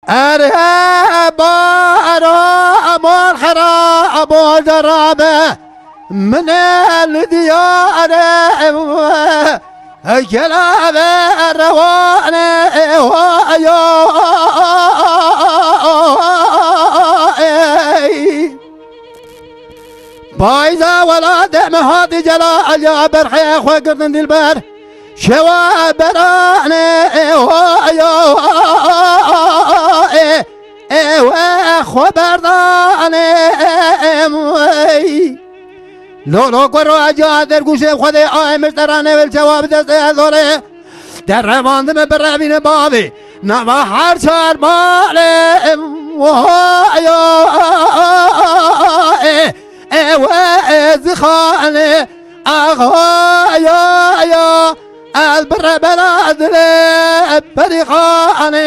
اره بارا امان خراب و درامه من الديار كلام الروان بايزا ولا دم هادي جلا يا برحي وقرن البر شوا براني خبرداني لولو قرو اجا در گوشه خود آمش درانه والجواب دست ازوره در رواندم برابین بابی نما هر چار ماله زخانه آغایا البر بلاد بريخانه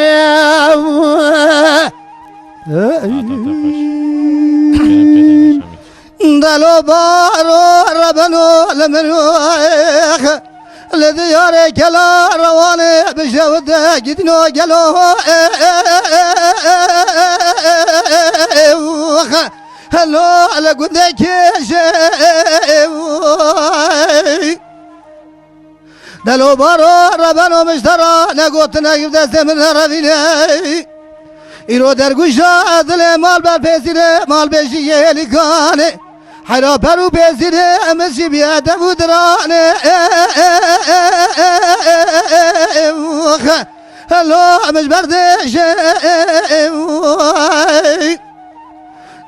دلو بارو ربنو لمنوخ لديار كلا رواني بشود جدنو جلو هلو لقدك دلو بارو ربنو مشترى نقوت نقف دست من رفيني ایرو در گوشا دل مال بر پیسیره مال بشیه لیکانه حیرا پرو پیسیره امسی بیاده بودرانه هلو امش بردشه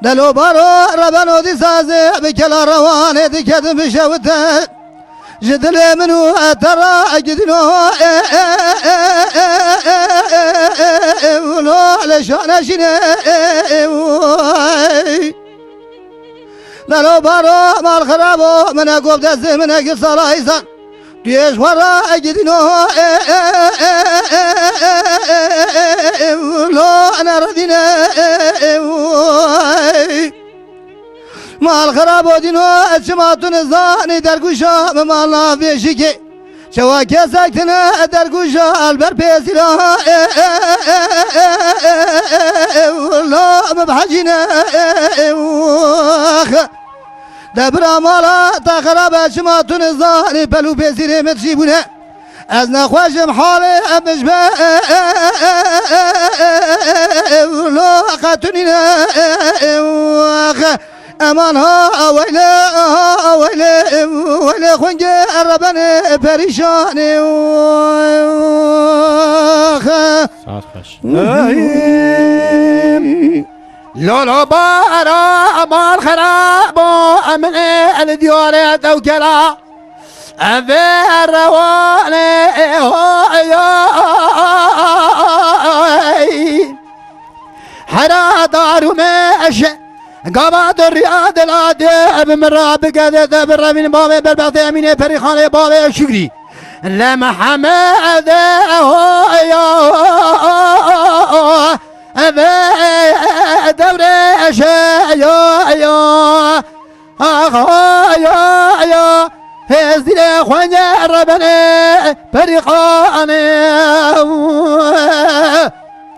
دلو بارو ربنو دی سازه بکلا روانه دی کدم بشوته جدل منو ترى جدنو ولو لشان شنو لو بارو مال خرابو من اقوب دست من اقل صلاحيسان ديش ورا جدنو ولو انا ردينا مال خراب و دینو اجماعتون زانی در گوشا مال نافیشی که شواکه ساکتنه در گوشا البر پیسیرا والله مبحجینه دبرا مالا تا خراب اجماعتون زانی پلو پیسیره متشیبونه از نخوشم حاله مشبه والله قطنینه امان ها ويلي خنج ربنا پریشان لولو بارا امان خراب امن الديار دوكلا افير رواني حرا دارو ماشي قابات الرياض الادب مراب قدد برامين بابي بالبعث امين فريخان بابي شكري لما حمد دوري شايا يا هزدي خوانيا ربنا فريخان